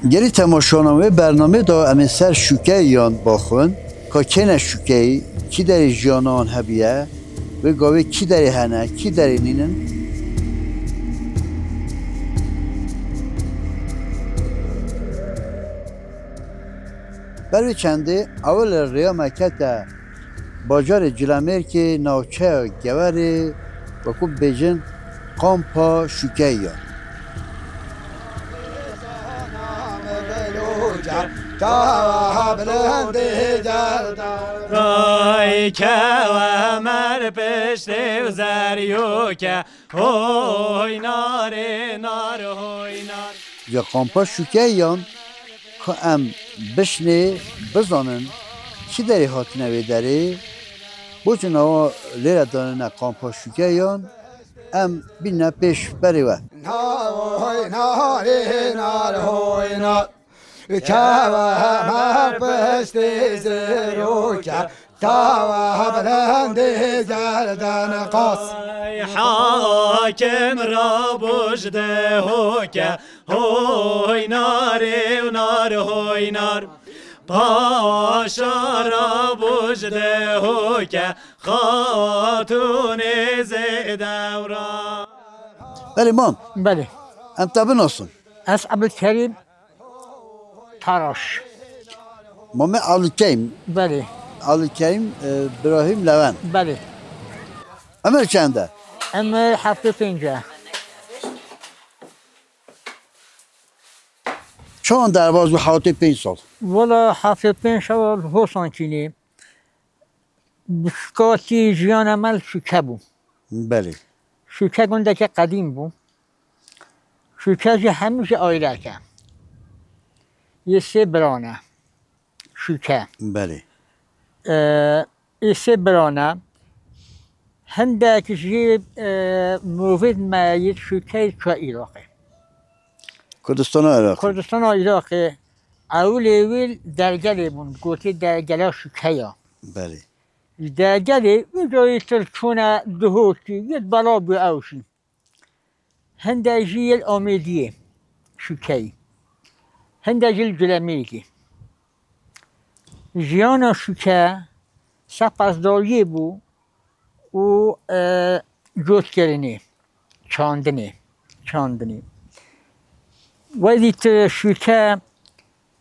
گری تماشانامه برنامه دا امی سر شوکه یان باخون که کنه شوکه کی داری جانان هبیه و گاوی کی داری هنه کی داری نینن بروی چنده اول ریا مکت باجار جلمیر که ناوچه گوری و کب بیجن قامپا شوکه یان رای که و مر پشت و زریو که هوی ناره نار هوی نار یا قامپا شوکه یان که ام بشنه بزانن چی داری هاتنه وی داری بوچون آوا لیره دانه قامپا شوکه یان ام بینه پیش بریوه هوی ناره نار هوی نار کوا مر پشت زیرو که کوا بلند گردن قاس حاکم را بجده هو که هوی ناره و نار هوی نار پاشا را بجده هو که خاتون زیدورا بله مام بله ام تابن اصلا از عبدالکریم تراش مام علیکیم بله علیکیم ابراهیم لون بله امر چنده اما 75 چون در باز به حواتی 5 سال والا 75 سال حسن کنی بشکاتی جیان عمل شوکه بود بله شوکه گنده که قدیم بود شوکه جه همیشه آیره که یه سه برانه شوکه بله یه سه برانه هندک جی موفید مایید شوکه چه عراقه کردستان عراق کردستان و عراق اول درگلی بون گوتی درگلا شوکه یا بله درگلی اونجایی تر چونه دهوکی یه بلا بو اوشی هنده جیل آمیدیه شوکه هنده جیل جلمیگی جیانا شوکه سپسداریه بو و جوت کردنی چاندنی ولی شوکه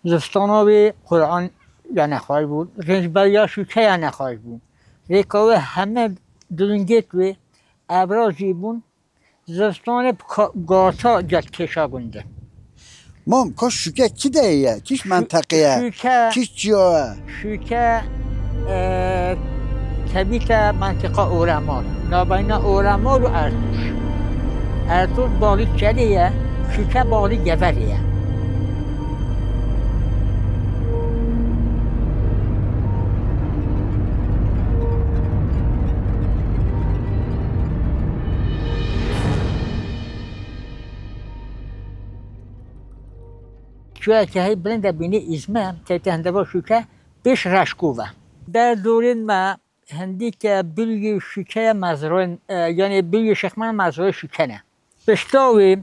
زستاناوی قرآن یا نخواهی بود رنجبریا شوکه یا نخواهی بود ریکاوه همه درنگیت و ابرازی بون زستان گاتا جد کشا گنده مام کاش شوکه کی دهیه کیش منطقه کیش جیاه شوکه تبیت منطقه اورمال نابین اورمال و ارتوش بالی چلیه شوکه بالی گوریه شویه که های بلنده بینی ازمه که هنده با شوکه بیش رشکوه در دورین ما هندی که بلگی شوکه مزرعه یعنی بلگی شخمان مزرعه شوکه نه بشتاوی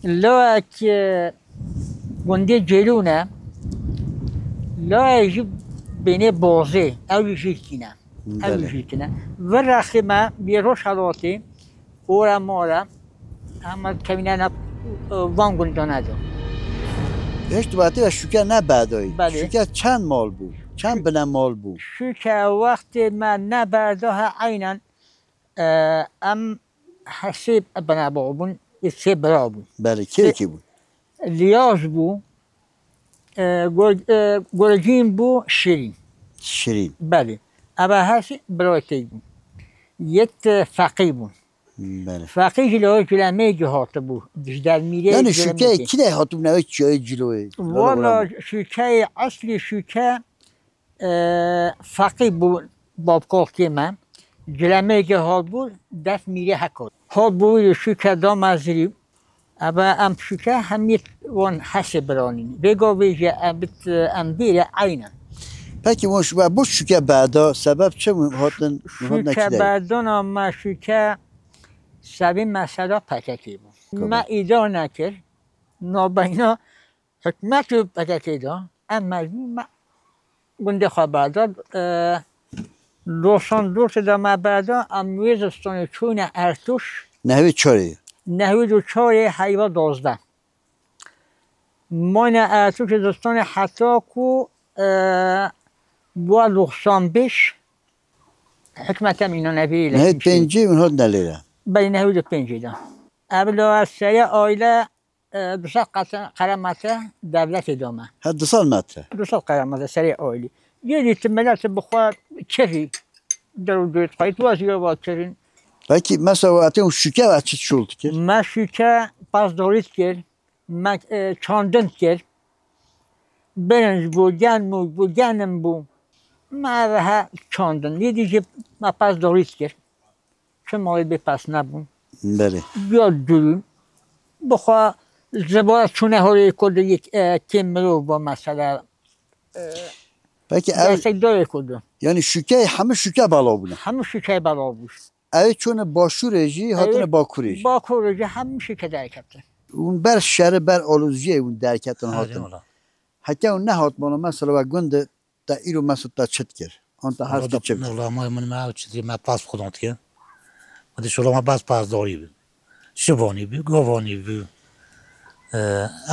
لاک گنده جلونه لاک بینه بازه اولی جیلکینه و رخیمه بیروش حالاتی اورا مارا اما کمینه وان گندانه دو هیچ تو باتی و شوکه نه بعدایی بله. شوکه چند مال بود چند بنه مال بود شوکه وقتی من نه برده عینا ام حسیب بنا بابون سه برا بود بله کی بود لیاز بود گرجین بود شیرین بله اما هرسی برایتی بود یک فقی بود بله فقی جلوی جلمه جهات بود در میره یعنی شوکه کی ده هاتون نوی چای جلوی والا شوکه اصلی شوکه فقی بود بابکاکی من جلمه جهات بود دست میره حکات هات بود شوکه دام ازری اما ام شوکه همیت وان حس برانینی بگو ویجه ام بیره عینا پکی bu şüke بعدا sebep چه هاتن شوکه بعدان ما شوکه سبی مسئله پککی بود ما ایدا نکر نابینا حکمت رو بگه دا ام مجموع گنده خواه برداد دوست دا ما برداد ام ویزستان چون ارتوش نهوی چاری 94 حیوان 12 من ارتوش زستان حتی کو با 95 حکمتم اینا نبیله نهوی پنجی اونها نلیره بله نهوی 5 دا اولا از سری آیله 200 قرامته دولت دامه ها 2 سال متره 200 قرامته سری آیلی یه دیت ملت بخواه چری در دویت خواهید وازی و چرین Peki mesela atıyorum şüke ve açık şuldu ki. ما شیکه پس دارید کرد ما چاندن کرد برنج بود گرم بود گرم بود ما ها چاندن دیدی که ما پس دارید کرد چه مالی به پس نبود Beli. یاد داریم بخواه زبان چونه هایی کرده یک کمرو با مثلا Peki ev, دسته داره کرده yani şüke همه şüke بالا بودن. همه شیکه بلا بود Ev çone başureji hatune bakureji. با کورجه همه شیکه در کبته Un ber şere ber aluzciye un derketin hatun. Hatta un ne hatmana mesela ve günde da iru mesut da çıtkir. Anta her şey çık. والله ما من ما چیزی ما پاس خودت که ولی شلو ما باز پاس داری بود شبانی بود گوانی بود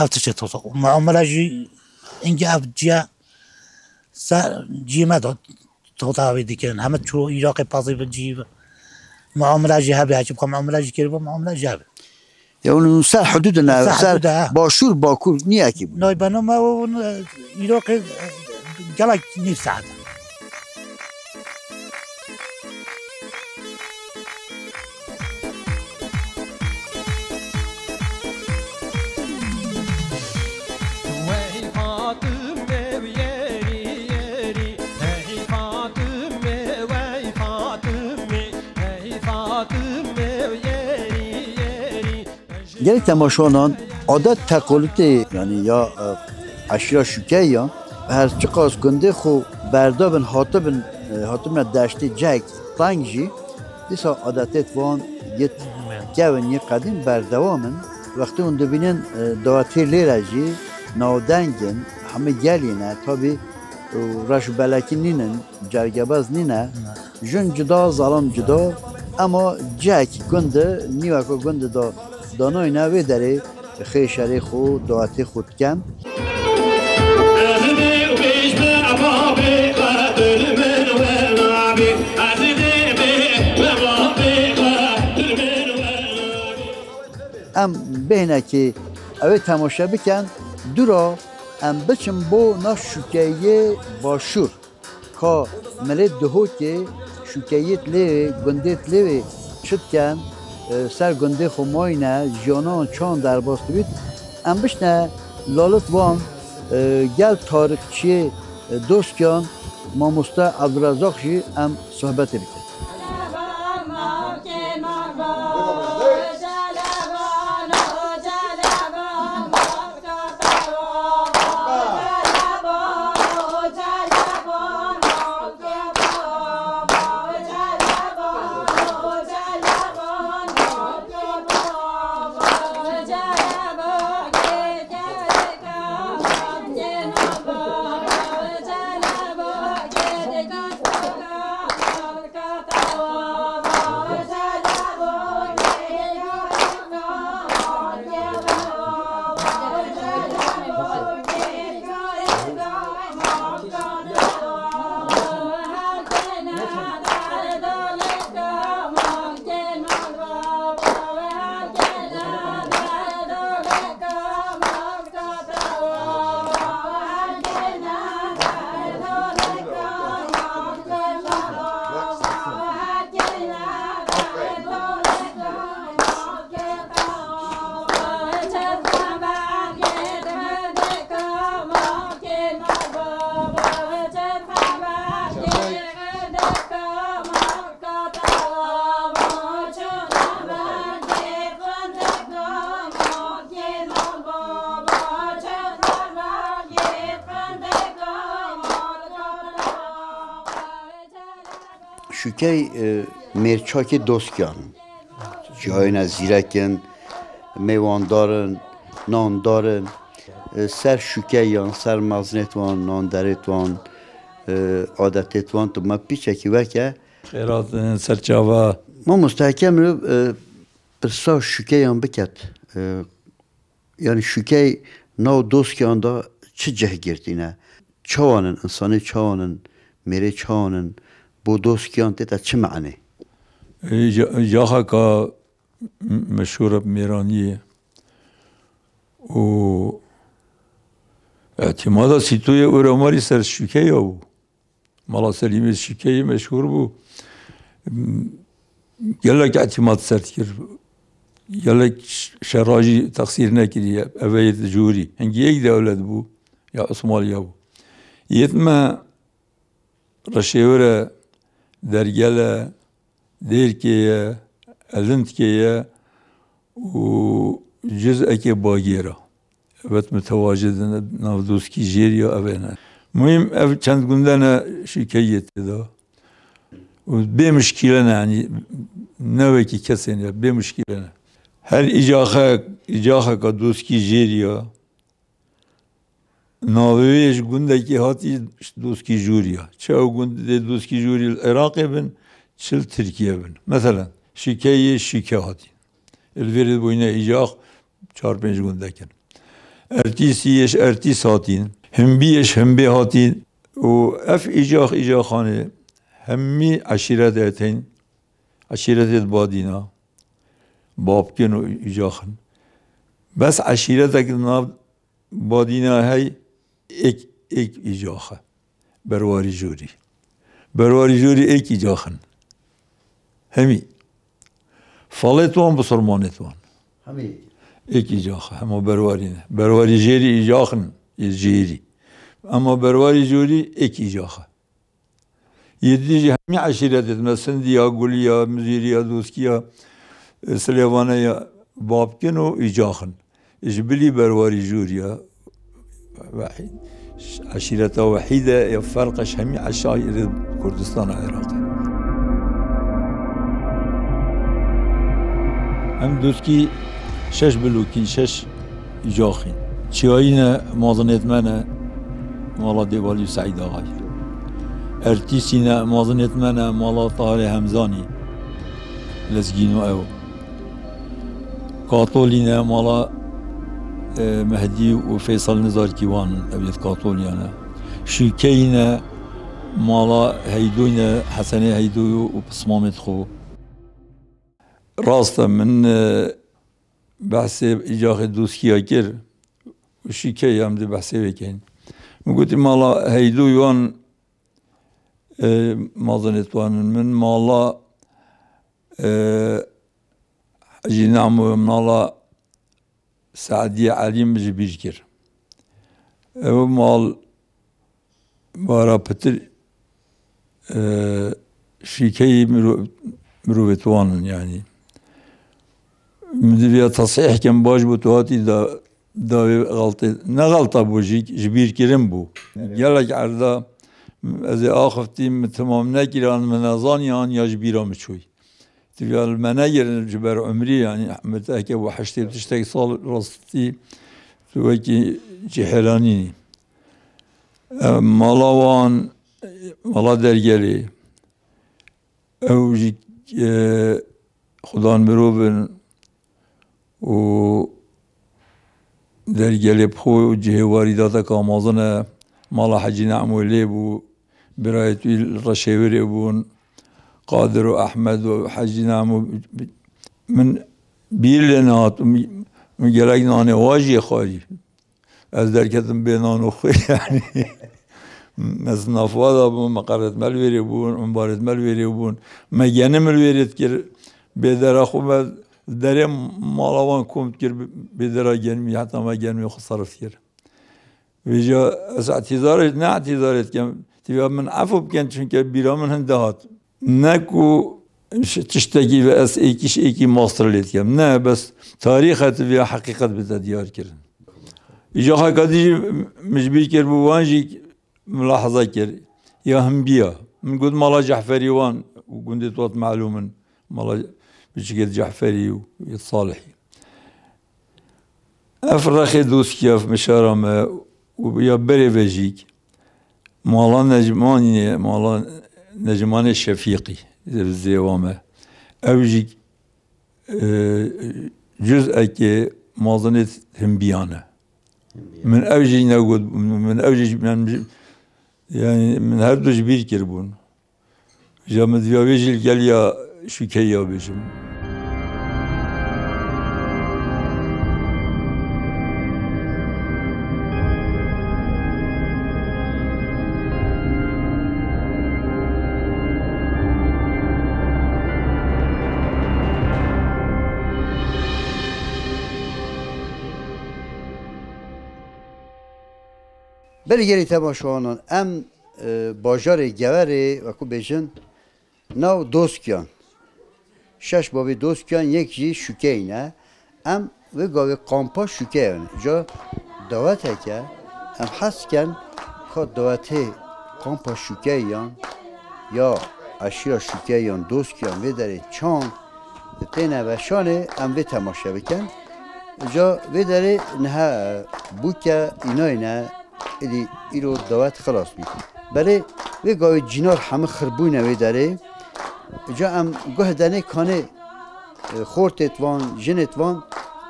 افتش تو ما عملاجی اینجا افجیا سر جیمه داد تو تاویدی که همه چو ایراق پاسی به جیب معاملاجی هبی هچ بخوام معاملاجی کرد با معاملاجی هبی Ya onun ser hududuna Ser ser hududa. başur bakur niye ki bu? نای بنا ما اون ایراق گلک نیست ساعت Vey Fatıme yeri yeri Hey Fatıme vey Fatıme Hey Fatıme yeri yeri Gerek temaşanan adet tekolüte yani ya aşira şüke ya her çıkaz günde xo berdabın hatibin daşti cek tangji disa adetet van yet kevin ye kadim berdavamın vakti on dibinin davatir leraji navdengin hame geline tabi raş belakinin cergebaz nine jün cida zalim cida ama cek günde nivaka günde da دانای نوی داره خیشری خود دواتی خود کم ام بینه که اوی تماشا بکن دورا ام بچم بو نا شکیه باشور که ملت دهو که شکیت لیوی گندیت لیوی شد کن سر گنده خماینه جانان چان در باست بید ام بشنه لالت وان گل تاریخچی دوستیان ماموستا عبدالرزاق جی ام صحبت بکن شوکی مرچاک دوستیان جاینا زیرکن میواندارن نان دارن سر شکیان سر مزنت وان نان درت وان عادتت وان تو ما پیچه کی وکه خیرات سرچاوا ما مستحکم رو پرسا شکیان بکت yani şükey nav dost ki anda çi ceh girdiğine çavanın insanı çavanın mere çavanın bu dost ki anda çi mani جاها کا مشهور میرانیه و اعتمادا سیتوی اوراماری سر شکه یا بو مالا سلیم شکه مشهور بو گلک اعتماد سرد کرد گلک شراجی تقصیر نکردی اوید جوری هنگی یک دولت بو یا اسمالیا بو یتما رشیوره درگله درکیه الانتکیه و جزء که باگیره evet mütevaciden navduski jeriya avena. Mühim ev çend gündene şikayet da. Bir müşkile yani ne ki kesin ya bir müşkile. Her icaha ka doski jeriya. Naviyeş gündeki hati doski juriya. Çoğu günde doski juriya Irak'e bin çıl Türkiye bin. Mesela şikayet. Elverid boyuna icah 4-5 gündeki. Ertisiyeş ertis hatin, hembiyeş hembi hatin, o icahane, hemmi aşiret etin, aşiret et badina, babken o icahın. Bes aşiret etin badina hay ek icahı, bervari juri. Bervari juri ek icahın. Hemi. Falet van bısırmanet van. Hemi. ایک ایجاخ اما برواری نه برواری جیری ایجاخن جیری اما برواری جوری ایک ایجاخه یدیجی همی عشیرت مثلا دیا گولیا مزیریا دوسکیا سلیوانه یا بابکن و ایجاخن اجبلی برواری جوریا واحد عشیرت وحیده یا فرقش همی عشایر کردستان عراق هم دوسکی شش بلوکین شش جاخین چیایین مازنت منه مالا دیوالی سعید آقای ارتیسینه مازنت منه مالا طاهر همزانی لزگینو او کاتولینه مالا مهدی و فیصل نزار کیوان اوید کاتولیانه شیکینه مالا هیدوینه حسن هیدوی و پسمامت خو راسته من بحث ایجاخ دوسکیا کر و شیکه هم ده بحثه بکن مگوتی مالا هیدویان مازنتوانن من مالا حجی نعمو مالا سعدی علیم جبیر کر او مال بارا پتر شیکه مروبتوانن yani مدرية تصحيح كان باش بتواتي دا غلطة نغلطة بوجيك جبير كريم بو يلا عرضا إذا آخفتي تمام نكيران منازاني عن يا جبيرا مشوي تبي المناجر جبر عمري يعني متأكد وحشتي بتشتكي صال رصتي توكي جحلاني مالاوان مالا درجالي أو جي خدان مروبن و در گلب خو جهواری داتا کامازنه مالا حجی نعمولی بو برای توی رشیوری بون قادر و احمد و حجی نعمو من بیر لنات من گلک نانه واجی خواهی از درکتم به نانو خوی یعنی مثل نافوادا بون مقارت ملویری بون مبارت ملویری بون مگنه ملویریت کر به در خوب داره مالوان کمت کر به درا gelmiyor hatta ما gelmiyor خسارت کر ویجا از اعتذارش نه اعتذارت کم تبی من عفو بکن چون که بیرامن هند دهات نکو تشتکی و از ایکی ماستر لید کم نه بس تاریخت و حقیقت بده دیار کردن ایجا حقیقتی مجبور کر بوانجی ملاحظه کر یا هم بیا من قلت مالا جعفری وان وقلت توت معلوما مالا بشكل جعفري وصالحي افرخ دوست کیاف مشارم و یا بری بجیک مالا نجمانی مالا نجمان شفیقی زیوامه اوجیک جزء که مازنت هم بیانه من اوجی نقول من اوجی من yani من her دوش bir kirbun. Jamet ya vejil gel ya şükey ya bejim. برگری تماشاوانان ام باجار گوره و کو بیشن نو دوستیان شش بابی دوستیان یک جی شوکه نه ام و گاوی قامپا شوکه نه جا دعوت که ام حس کن که دعوت قامپا شوکه یا اشیا شوکه دوستیان و داره چان تینه و شانه ام و تماشا بکن جا و داره نه بوکه اینای نه ایلی ایرو دعوت خلاص می برای و گاوی جینار همه خربوی نوی داره جا ام گوه دنه کانه خورتت وان جنت وان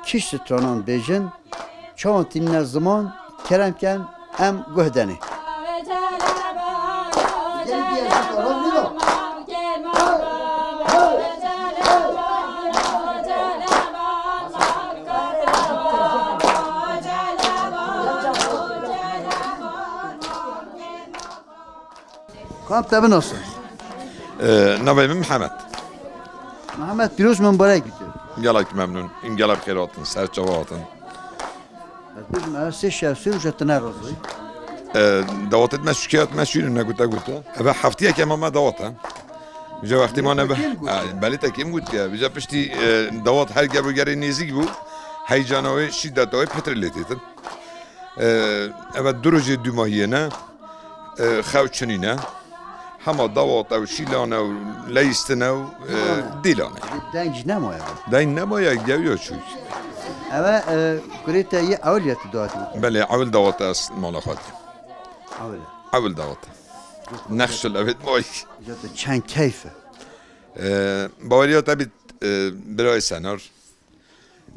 کش سترانان بیجن چون تین زمان کرم کن ام گوه دنه کام تبه ناصر نبیم محمد محمد پیروز مبارک بیتر گلک ممنون این گلک خیراتن سرچواتن بگم از سه شب سه روز تنه رازی دواتت مشکیات مشیر نگوتا گوتا و هفته که ما دواتا بجا وقتی ما نبه بله تکیم گوت که بجا پشتی دوات هر گروگری نزدیک بود هیجانوی شدتوی پترلیتیتن و دروج دو ماهیه نه خوچنینه همه دوات و شیلانه و لیستنه و دیلانه دنج نمایه دین نمایه گویا چوش اما کریت یه اولیت دواتی بود بله اول دوات است مال خواهد اوله اول دوات نقش الأبد مای جاتا چند کیفه باوریات ابد برای سنر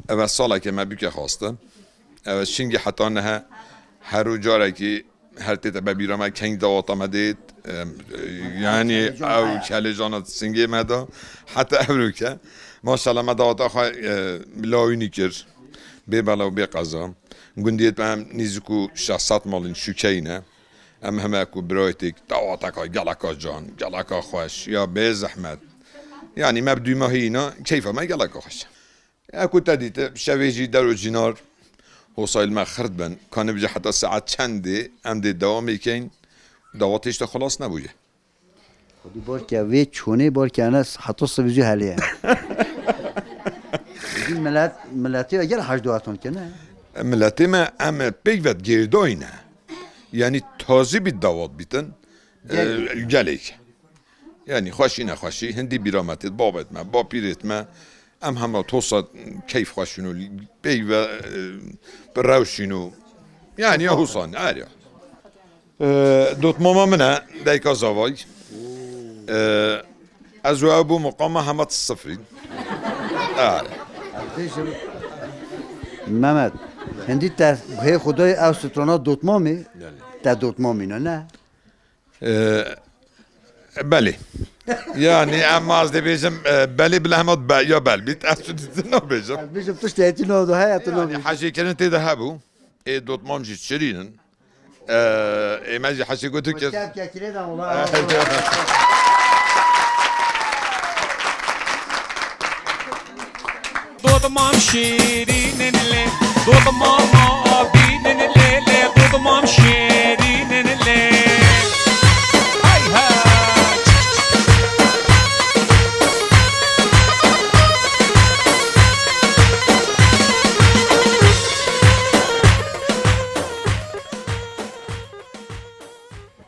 اول ساله که ما بیکه خواستم اول شنگی حتی نه هر جاره که هر تیت ببیرم کنگ دوات آمدید یعنی او کلی جانت سنگی مدا حتی او که ماشاءالله ما دوات آخواه بلاوینی کرد به بلا و به قضا گندیت به هم نیزکو شخصات مالین شکینه ام همه اکو برایتیک دواتکا گلکا جان گلکا خوش یا به زحمت یعنی مبدوی ماهی اینا کیفه ما گلکا خوش اکو تدیت شویجی در و جینار حسایل ما خرد بن کانه بجا حتی ساعت چنده ام دی دوامی کن دواتش تا خلاص نبوده خودی بار که وی چونه بار که انا حتی سویزی حلیه این ملتی اگر هشت دواتون کنه ملتی ما ام بیوت گردوینه یعنی تازه بی دوات بیتن گلیک یعنی خوشی نخوشی هندی بیرامتت بابت ما با پیرت ما ام همه توصد کیف خوشینو بیو روشینو یعنی حسان آره دوت ماما منه دیکا زوای از و ابو مقام همه الصفری آره محمد هندی تا خدای او سترانا دوت مامی تا دوت مامی نه بله yani ama az de bizim beli bilahmat ya bel bit asudit ne bizim bizim tuş tehdit oldu hayatına yani haşi kenet de habu dotmam jitçerinin mezi haşi gotuk ya dotmam şirinin le dotmam abinin le dotmam şirinin le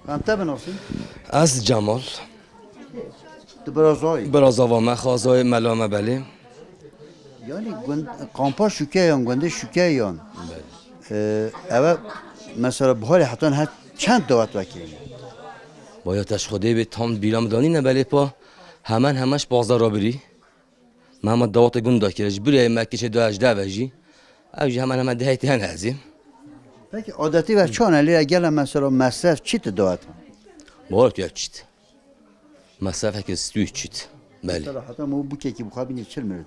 انت بنوسین از جمال برازای برازاوا مخازای ملامه بله یعنی قامپا شوکیان گنده شوکیان اوه مثلا بحال حتی هر چند دعوت وکیلی باید تشخده به تام بیرام دانی نباله پا همش بازار را بری محمد دعوت گنده کرد بری مکیش 218 وجی اوجی همه دهیتی هن هزیم پکی عادتی و چانه لیره گلم مثلا مصرف چی تا دعوت باید یک چیت مصرف که استوی چیت بله مثلا حتی ما بوکه که بخواه بینید چل مرد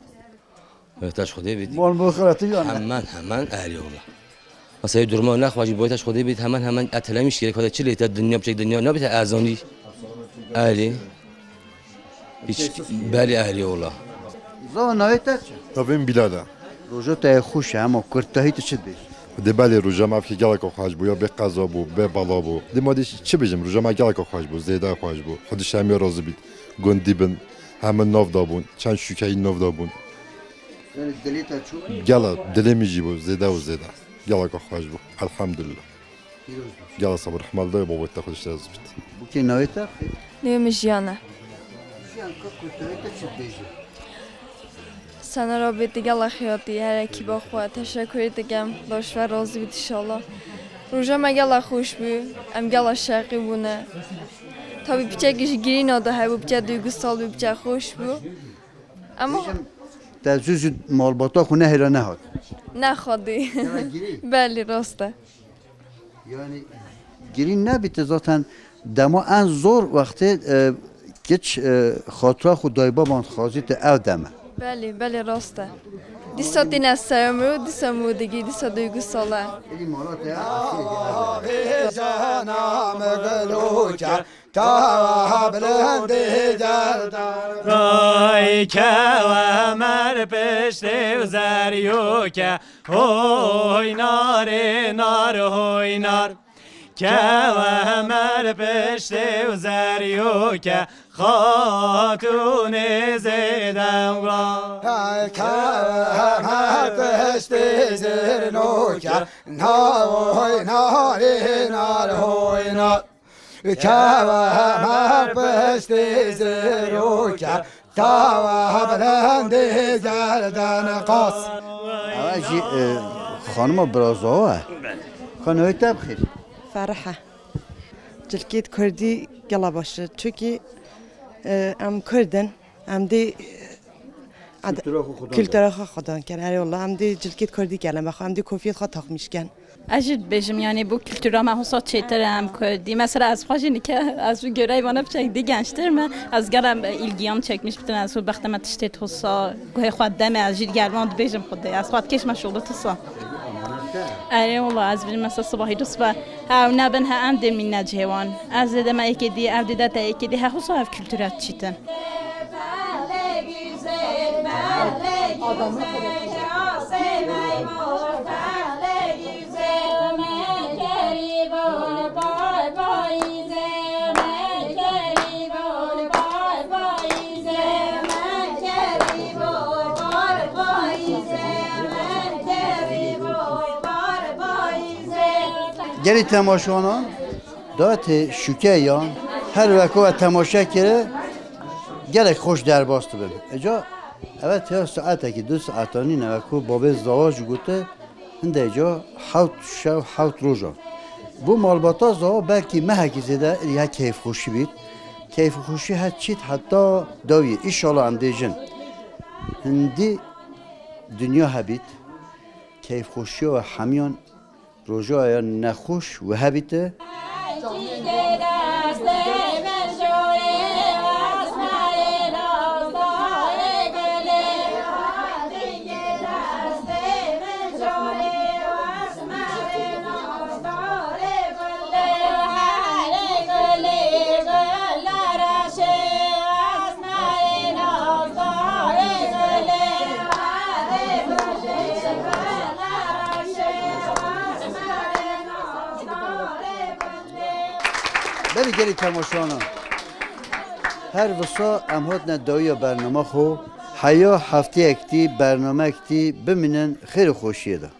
باید تشخده بید مال بخوراتی یا نه همه اهلی الله مثلا درمان نخواهی باید تشخده بید همه اتلمیش که کده چی لیت دنیا بچه دنیا نبیت ازانی اهلی هیچ بله اهلی الله زا نویت چه؟ Tavim bilada. روژا تا خوشه اما کرتاهی تو چه بیش؟ De bali roja ma fi gelek xwaş bu ya be qaza bu be bala bu. De ma çi bejim roja ma gelek xwaş bu zeda xwaş bu. Xudi şami razı bit. Gondi bin hemen nav da bun. Çan şükay nav da bun. Yani deli ta çu? Gela dilemi ji bu zeda u zeda. Gelek xwaş bu. Elhamdülillah. Gela sabır rahmal da baba ta xudi şaz bit. Bu ki navit ta? Neymiş yana? Jiyan ka kurtahی تا چه بیش؟ Sana Rabbi دیگه خیاطی هر کی با خود تشکر دیگم باش و راضی بید انشالله روزا مگه خوش بی ام گلا شقی بونه تا بی بچه کش گیری ناده های بچه دوگو سال بی بچه خوش بی اما تا جوز مالباتا خونه هلا نهاد نه خودی بله راسته یعنی گیری نبیت ذاتن دما ان زور وقتی کچ خاطره خود دایبا باند خازیت او دمه بله راسته دیسا دین از سرمرو دیسا مودگی دیسا دوگو ساله جانم گلوچه تا بلند جلدان رای که و مر پشت و زریو که هوی نار هوی نار که و مر پشت و زریو که خاتون زیدم را که مر پشت زرنو که نار هوی نار که مر پشت زرو که تا بلند گردن قاس اوجی خانم برازاوه خانوی تب خیر فرحة جلكيت كردي قلا باش تشوكي ام كردن ام دي kültüre خدان كان هاي والله ام دي جلكيت كردي كلام بخو ام دي كوفيت خا تاخمش كان اجد بجم يعني بو kültüre ما حسات چیتر هم کردی مثلا از خواهی که از رو گرای وانه بچه دی گنشتر من از گرم ایلگیام چکمیش بتن از رو بخت ما تشتیت حسا گوه خود دم از جیر گرواند بجم خوده از خود کش مشغول حسا آره والله از بیم مثلا صباحی دوست با او نبن ها ام دل من نجوان از دم ای که دی او دیده تا ای که دی ها حسا اف kültüre چیتن گری تماشانا دات شوکیان هر وقت تماشا کرده گلک خوش در باست بیم اجا اول تا ساعته که 2 ساعتانی نوکو بابه زواج گوته هنده اجا حوت شو حوت روزا بو مالباتا زوا بلکی مهکی زده یه کیف خوشی بید کیف خوشی هر چیت حتی داویه ایشالا هم دیجن هندی دنیا هبید کیف خوشی و همیان روزا یا نخوش و هبیته بری گری تماشانا هر وسا امهات ندایی برنامه خو حیا هفته اکتی برنامه اکتی بمینن خیلی خوشیه ده